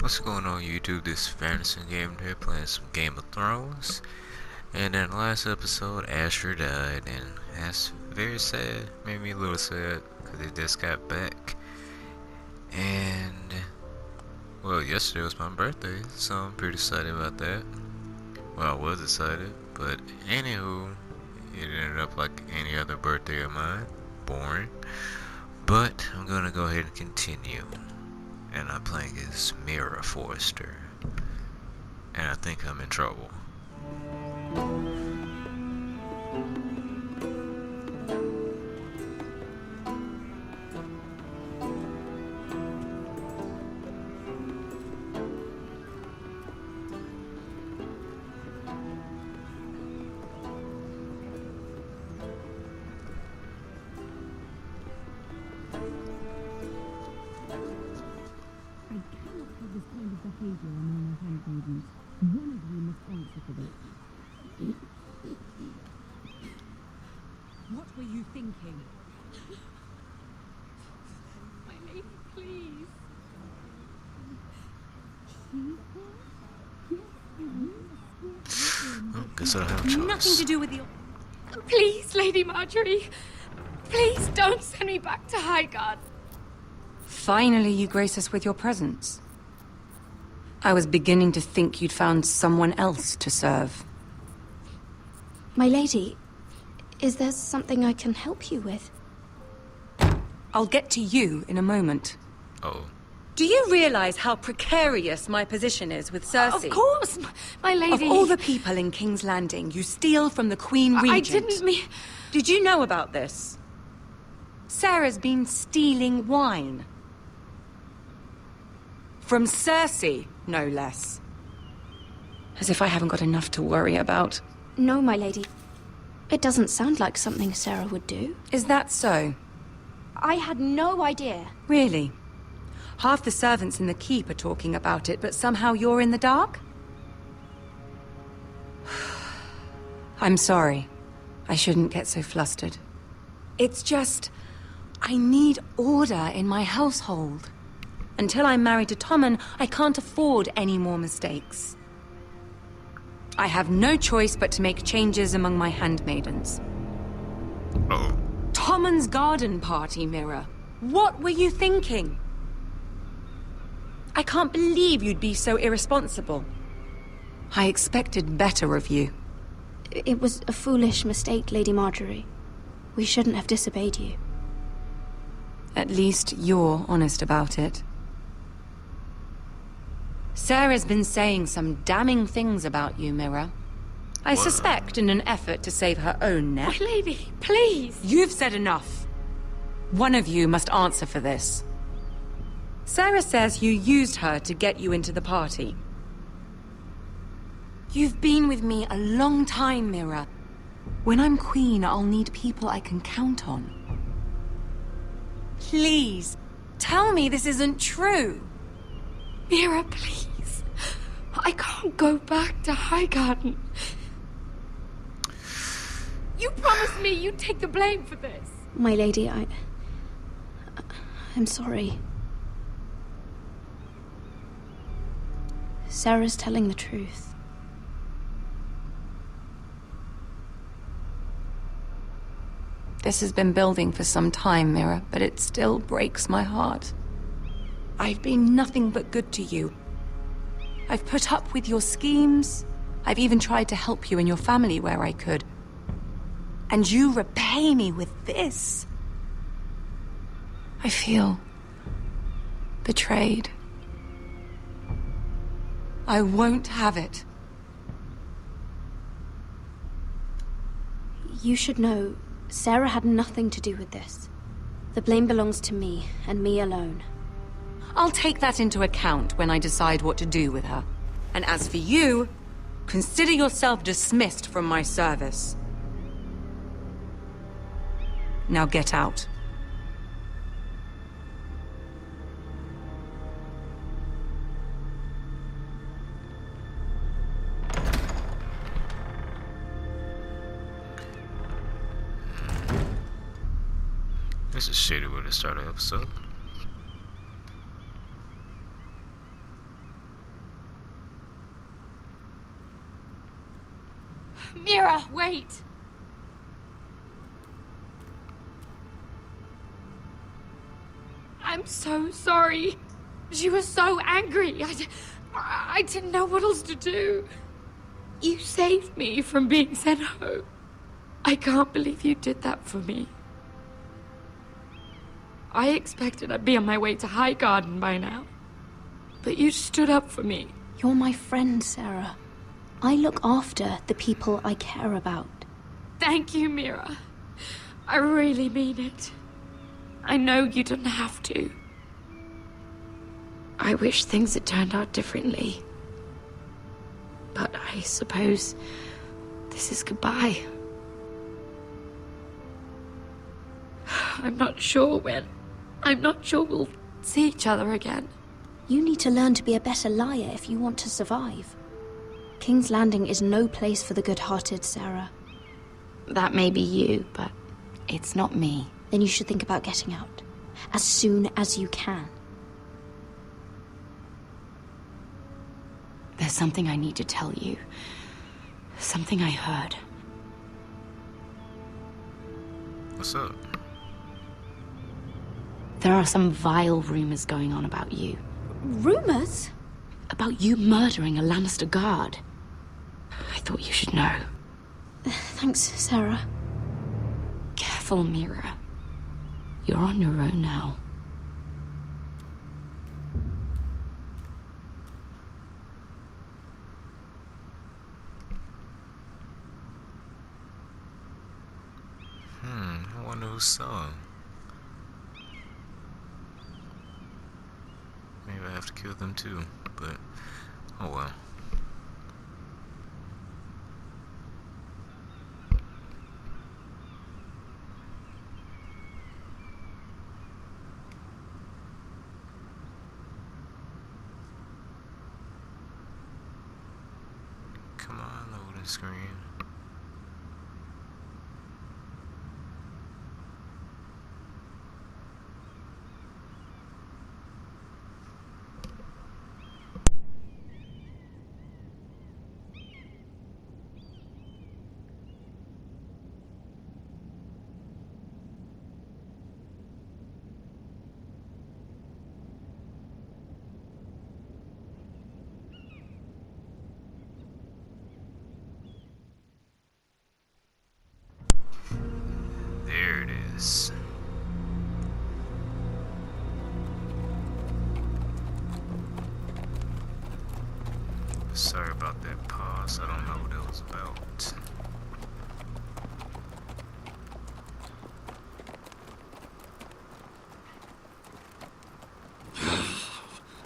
What's going on YouTube? This is Fantasy Game here playing some Game of Thrones. And in the last episode, Asher died, and that's very sad. Made me a little sad because he just got back. And well, yesterday was my birthday, so I'm pretty excited about that. Well, I was excited, but anywho, it ended up like any other birthday of mine. Boring. But I'm gonna go ahead and continue. And I'm playing as Mira Forrester. And I think I'm in trouble. Behavior among my handmaidens. One of you must answer for this. What were you thinking? My lady, please. Oh, guess I don't have a choice. Nothing to do with your... Please, Lady Marjorie. Please don't send me back to Highgarden. Finally, you grace us with your presence. I was beginning to think you'd found someone else to serve. My lady, is there something I can help you with? I'll get to you in a moment. Oh. Do you realize how precarious my position is with Cersei? Of course, my lady. Of all the people in King's Landing, you steal from the Queen Regent. I didn't mean... Did you know about this? Sarah's been stealing wine. From Cersei, no less. As if I haven't got enough to worry about. No, my lady. It doesn't sound like something Sarah would do. Is that so? I had no idea. Really? Half the servants in the keep are talking about it, but somehow you're in the dark? I'm sorry. I shouldn't get so flustered. It's just... I need order in my household. Until I'm married to Tommen, I can't afford any more mistakes. I have no choice but to make changes among my handmaidens. Oh. Tommen's garden party, Mira. What were you thinking? I can't believe you'd be so irresponsible. I expected better of you. It was a foolish mistake, Lady Marjorie. We shouldn't have disobeyed you. At least you're honest about it. Sarah's been saying some damning things about you, Mira. I suspect in an effort to save her own My neck. lady, please. You've said enough. One of you must answer for this. Sarah says you used her to get you into the party. You've been with me a long time, Mira. When I'm queen, I'll need people I can count on. Please, tell me this isn't true. Mira, please. I can't go back to Highgarden. You promised me you'd take the blame for this. My lady, I'm sorry. Sarah's telling the truth. This has been building for some time, Mira, but it still breaks my heart. I've been nothing but good to you. I've put up with your schemes. I've even tried to help you and your family where I could. And you repay me with this. I feel betrayed. I won't have it. You should know, Sarah had nothing to do with this. The blame belongs to me, and me alone. I'll take that into account when I decide what to do with her. And as for you, consider yourself dismissed from my service. Now get out. This is shitty way to start an episode. Mira, wait! I'm so sorry. She was so angry. I didn't know what else to do. You saved me from being sent home. I can't believe you did that for me. I expected I'd be on my way to Highgarden by now. But you stood up for me. You're my friend, Sarah. I look after the people I care about. Thank you, Mira. I really mean it. I know you didn't have to. I wish things had turned out differently. But I suppose this is goodbye. I'm not sure when. I'm not sure we'll see each other again. You need to learn to be a better liar if you want to survive. King's Landing is no place for the good-hearted, Sarah. That may be you, but it's not me. Then you should think about getting out. As soon as you can. There's something I need to tell you. Something I heard. What's up? There are some vile rumors going on about you. Rumors? About you murdering a Lannister guard. I thought you should know. Thanks, Sarah. Careful, Mira. You're on your own now. I wonder who saw him. Maybe I have to kill them too, but oh well. Come on, loading screen. There it is. Sorry about that pause. I don't know what it was about.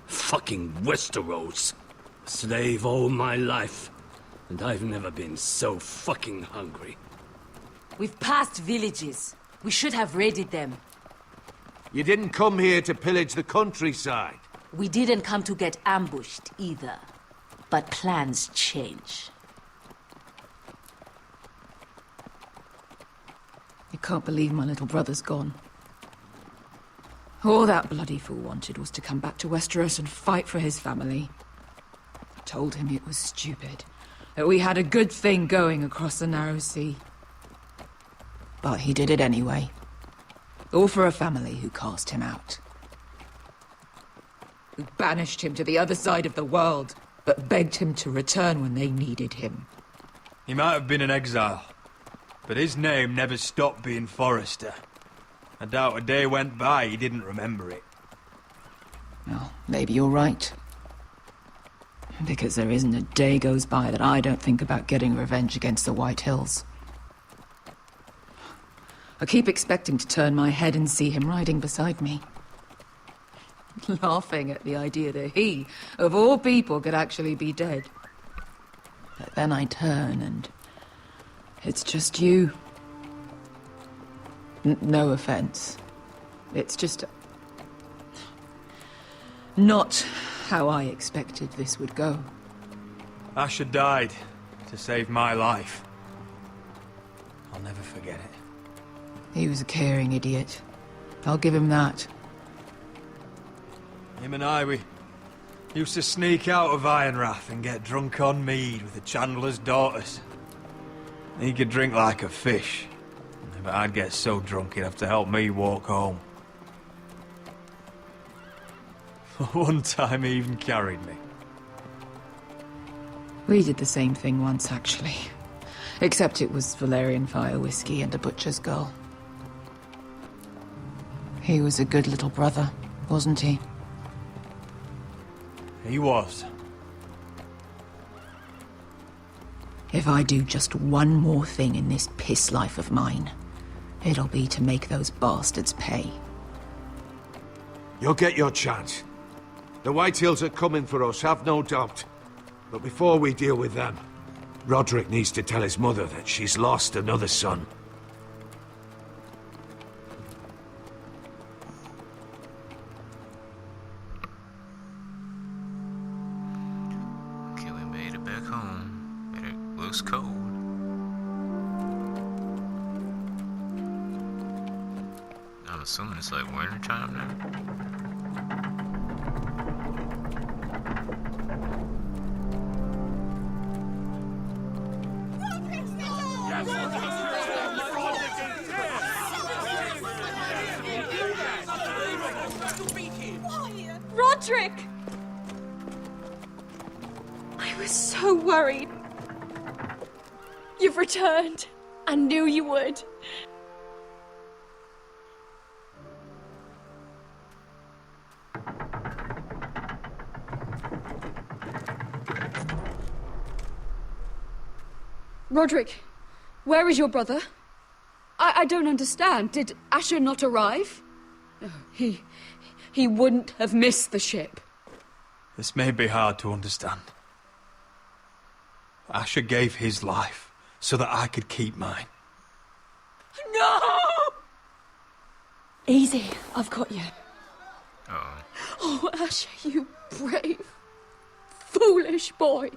Fucking Westeros. Slave all my life. And I've never been so fucking hungry. We've passed villages. We should have raided them. You didn't come here to pillage the countryside. We didn't come to get ambushed either. But plans change. I can't believe my little brother's gone. All that bloody fool wanted was to come back to Westeros and fight for his family. I told him it was stupid, that we had a good thing going across the narrow sea. But he did it anyway. All for a family who cast him out. Who banished him to the other side of the world, but begged him to return when they needed him. He might have been in exile, but his name never stopped being Forrester. I doubt a day went by he didn't remember it. Well, maybe you're right. Because there isn't a day goes by that I don't think about getting revenge against the White Hills. I keep expecting to turn my head and see him riding beside me. Laughing at the idea that he, of all people, could actually be dead. But then I turn and it's just you. No offense. It's just not how I expected this would go. Asher died to save my life. I'll never forget it. He was a caring idiot. I'll give him that. Him and I, we used to sneak out of Ironrath and get drunk on mead with the Chandler's daughters. He could drink like a fish, but I'd get so drunk he'd have to help me walk home. One time he even carried me. We did the same thing once, actually. Except it was Valerian fire whiskey and a butcher's girl. He was a good little brother, wasn't he? He was. If I do just one more thing in this piss life of mine, it'll be to make those bastards pay. You'll get your chance. The Whitehills are coming for us, have no doubt. But before we deal with them, Roderick needs to tell his mother that she's lost another son. Okay, we made it back home, and it looks cold. I'm assuming it's like winter time now. Roderick! I was so worried. You've returned. I knew you would. Roderick, where is your brother? I don't understand. Did Asher not arrive? Oh, he wouldn't have missed the ship. This may be hard to understand. Asher gave his life so that I could keep mine. No! Easy, I've got you. Uh-oh. Oh, Asher, you brave, foolish boy.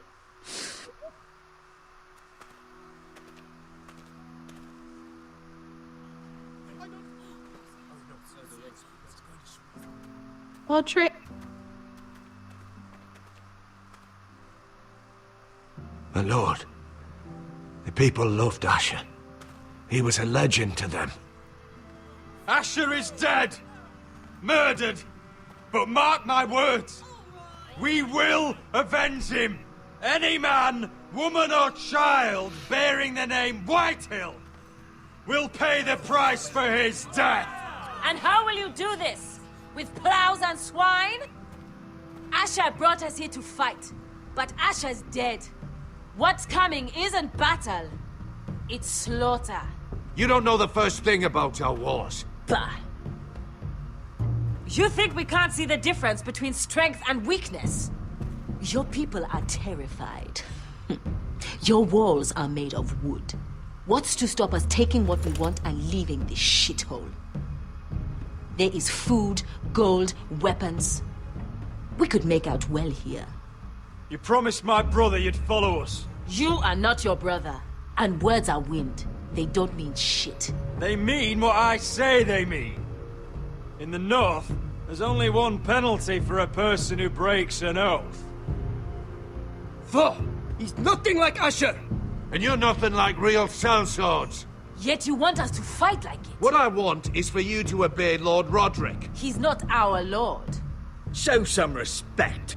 Roderick. My lord, the people loved Asher. He was a legend to them. Asher is dead! Murdered! But mark my words, we will avenge him! Any man, woman or child bearing the name Whitehill will pay the price for his death! And how will you do this? With plows and swine? Asher brought us here to fight, but Asher's dead. What's coming isn't battle, it's slaughter. You don't know the first thing about our wars. Bah! You think we can't see the difference between strength and weakness? Your people are terrified. Your walls are made of wood. What's to stop us taking what we want and leaving this shithole? There is food, gold, weapons. We could make out well here. You promised my brother you'd follow us. You are not your brother. And words are wind. They don't mean shit. They mean what I say they mean. In the North, there's only one penalty for a person who breaks an oath. Thor! He's nothing like Asher! And you're nothing like real sellswords. Yet you want us to fight like it. What I want is for you to obey Lord Roderick. He's not our lord. Show some respect.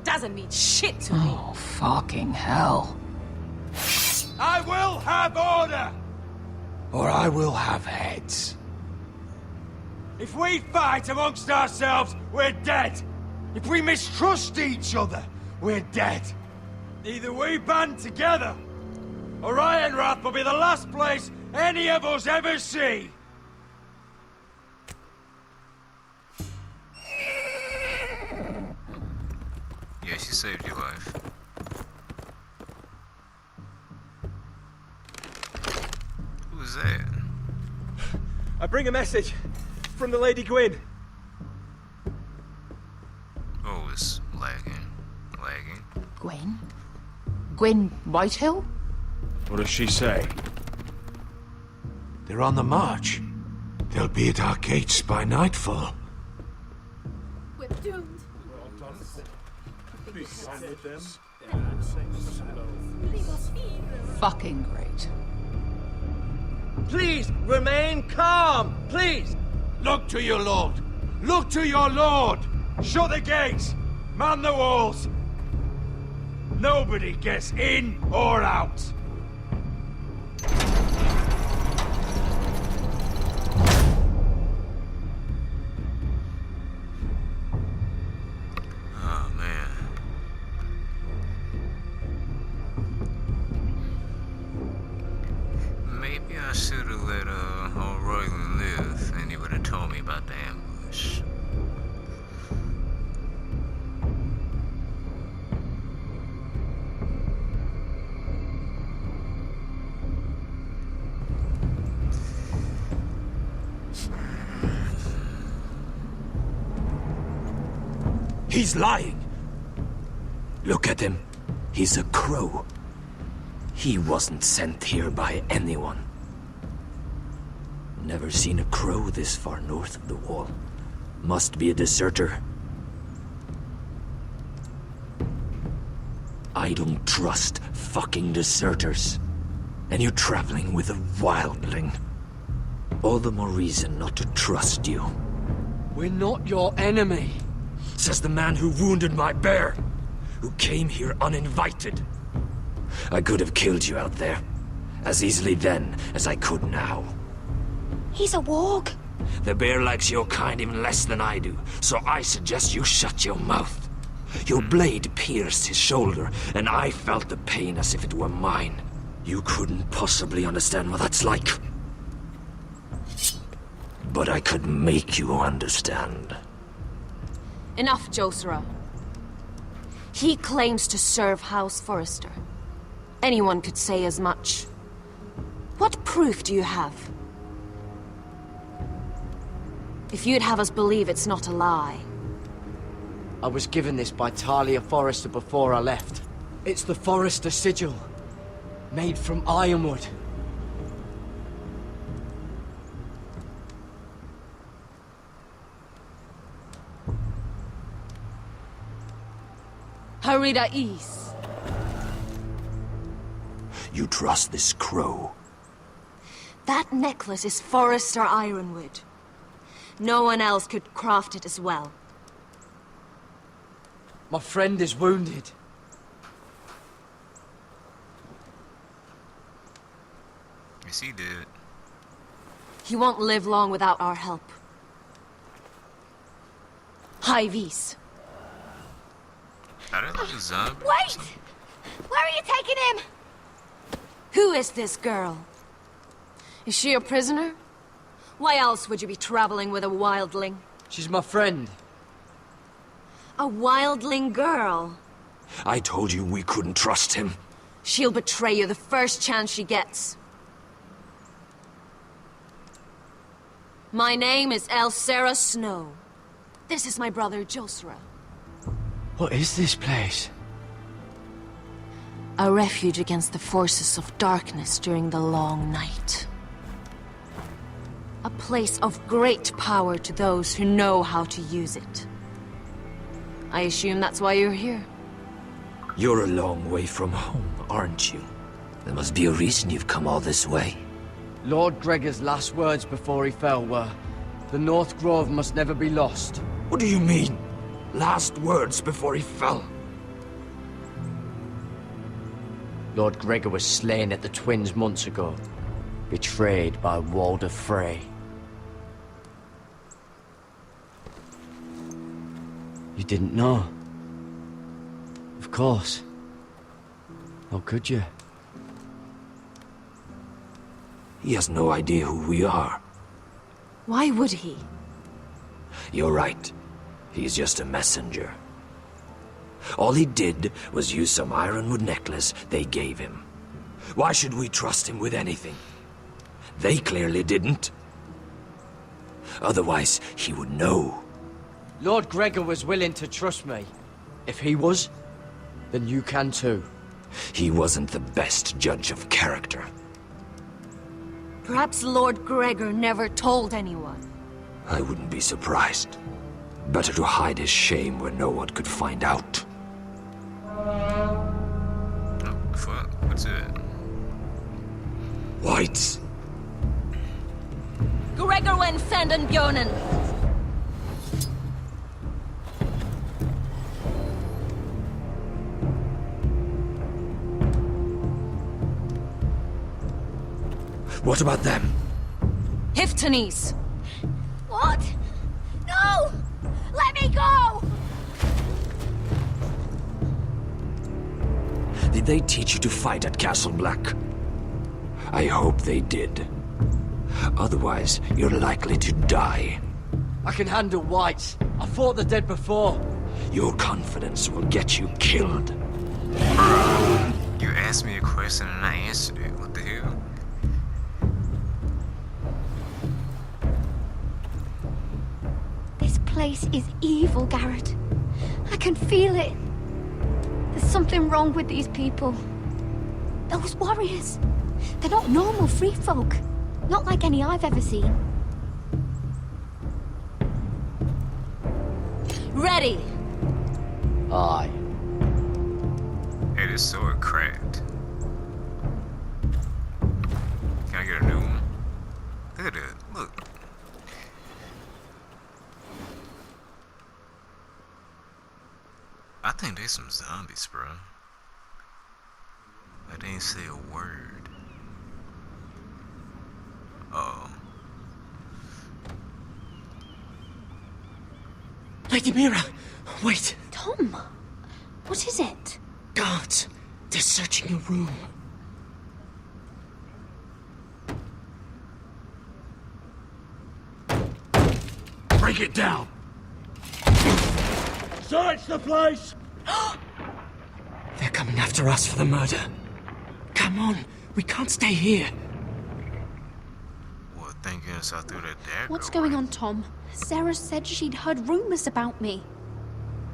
Doesn't mean shit to me. Oh, fucking hell. I will have order! Or I will have heads. If we fight amongst ourselves, we're dead. If we mistrust each other, we're dead. Either we band together, or Ironrath will be the last place any of us ever see. Yeah, she saved your life. Who was that? I bring a message from the Lady Gwyn. Oh, it's lagging. Lagging. Gwen? Gwen Whitehill? What does she say? They're on the march. They'll be at our gates by nightfall. We're doomed. Be kind with them. Fucking great. Please, remain calm! Please! Look to your lord! Look to your lord! Shut the gates! Man the walls! Nobody gets in or out! Oh, man. Maybe I should have let old Royland live, and he would have told me about the ambush. He's lying. Look at him. He's a crow. He wasn't sent here by anyone. Never seen a crow this far north of the wall. Must be a deserter. I don't trust fucking deserters. And you're traveling with a wildling. All the more reason not to trust you. We're not your enemy. Says the man who wounded my bear, who came here uninvited. I could have killed you out there, as easily then as I could now. He's a warg. The bear likes your kind even less than I do, so I suggest you shut your mouth. Your blade pierced his shoulder, and I felt the pain as if it were mine. You couldn't possibly understand what that's like. But I could make you understand. Enough, Josera. He claims to serve House Forrester. Anyone could say as much. What proof do you have? If you'd have us believe it's not a lie. I was given this by Talia Forrester before I left. It's the Forrester sigil, made from ironwood. Harida East. You trust this crow? That necklace is Forrester Ironwood. No one else could craft it as well. My friend is wounded. Yes, he did. He won't live long without our help. High Vis. I don't know the zombies. Wait! Where are you taking him? Who is this girl? Is she a prisoner? Why else would you be traveling with a wildling? She's my friend. A wildling girl? I told you we couldn't trust him. She'll betray you the first chance she gets. My name is Elsera Snow. This is my brother Josera. What is this place? A refuge against the forces of darkness during the long night. A place of great power to those who know how to use it. I assume that's why you're here. You're a long way from home, aren't you? There must be a reason you've come all this way. Lord Gregor's last words before he fell were, "The North Grove must never be lost." What do you mean? Last words before he fell? Lord Gregor was slain at the Twins months ago, betrayed by Walder Frey. You didn't know? Of course. How could you? He has no idea who we are. Why would he? You're right. He's just a messenger. All he did was use some ironwood necklace they gave him. Why should we trust him with anything? They clearly didn't. Otherwise, he would know. Lord Gregor was willing to trust me. If he was, then you can too. He wasn't the best judge of character. Perhaps Lord Gregor never told anyone. I wouldn't be surprised. Better to hide his shame where no one could find out. Oh, fuck. to it. Whites! Gregorwen Sandenbjörnen! What about them? Hiftanes! What? No! Let me go! Did they teach you to fight at Castle Black? I hope they did. Otherwise, you're likely to die. I can handle whites. I fought the dead before. Your confidence will get you killed. You asked me a question and I answered it. What the hell? This place is evil, Garrett. I can feel it. There's something wrong with these people. Those warriors. They're not normal free folk. Not like any I've ever seen. Ready! Aye. Hey, this sword cracked. Can I get a new one? Look at it. Look. I think there's some zombies, bro. I didn't say a word. Oh. Lady Mira! Wait! Tom! What is it? Guards! They're searching your room. Break it down! Search the place! They're coming after us for the murder. Come on, we can't stay here. Well, thank goodness I threw that dagger. What's going on, Tom? Sarah said she'd heard rumors about me.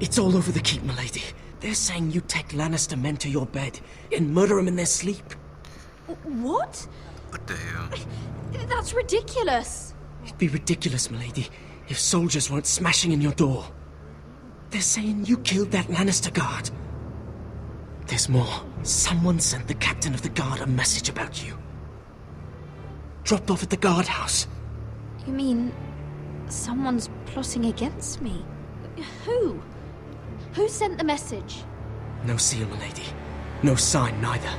It's all over the keep, milady. They're saying you take Lannister men to your bed and murder them in their sleep. What? What the hell? That's ridiculous. It'd be ridiculous, milady, if soldiers weren't smashing in your door. They're saying you killed that Lannister guard. There's more. Someone sent the captain of the guard a message about you. Dropped off at the guardhouse. You mean someone's plotting against me? Who? Who sent the message? No seal, milady. No sign, neither.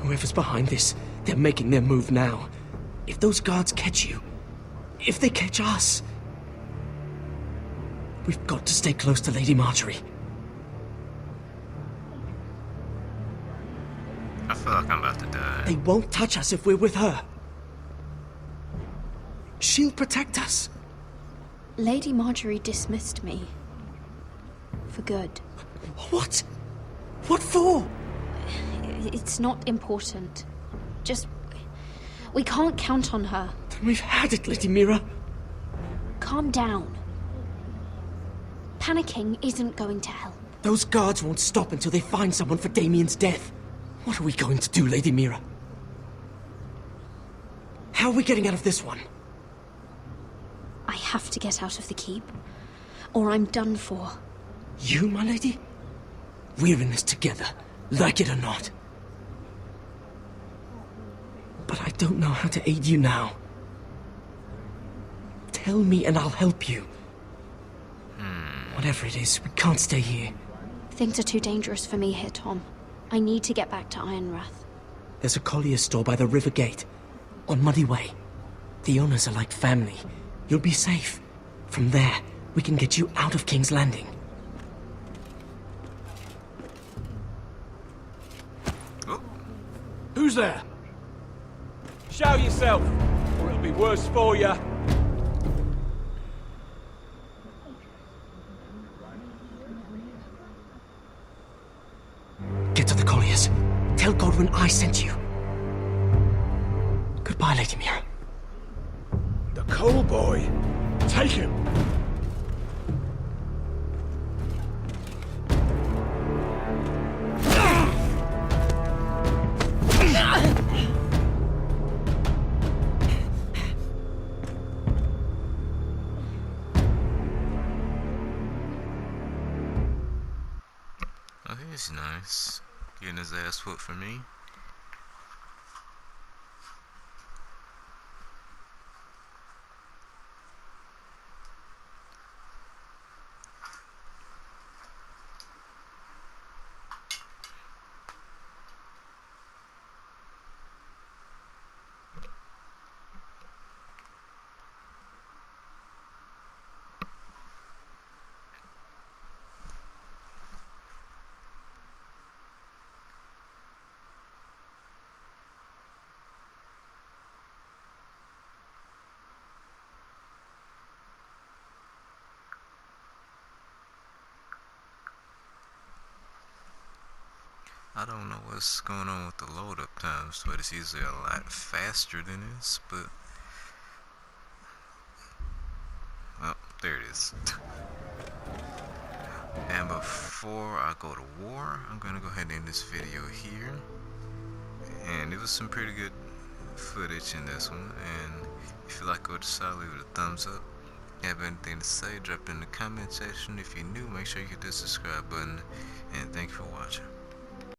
Whoever's behind this, they're making their move now. If those guards catch you, if they catch us, we've got to stay close to Lady Marjorie. I feel like I'm about to die. They won't touch us if we're with her. She'll protect us. Lady Marjorie dismissed me. For good. What? What for? It's not important. Just... we can't count on her. Then we've had it, Lady Mira. Calm down. Panicking isn't going to help. Those guards won't stop until they find someone for Damien's death. What are we going to do, Lady Mira? How are we getting out of this one? I have to get out of the keep, or I'm done for. You, my lady? We're in this together, like it or not. But I don't know how to aid you now. Tell me and I'll help you. Whatever it is, we can't stay here. Things are too dangerous for me here, Tom. I need to get back to Ironrath. There's a collier's store by the river gate, on Muddy Way. The owners are like family. You'll be safe. From there, we can get you out of King's Landing. Who's there? Show yourself, or it'll be worse for you. Get to the colliers. Tell Godwin I sent you. Goodbye, Lady Mira. The Cole boy. Take him. Oh, he's nice. Getting his ass whooped for me. I don't know what's going on with the load up times, but it's usually a lot faster than this, but well, there it is. And before I go to war, I'm gonna go ahead and end this video here. And it was some pretty good footage in this one, and if you like what you saw, leave it a thumbs up. If you have anything to say, drop it in the comment section. If you're new, make sure you hit the subscribe button, and thank you for watching.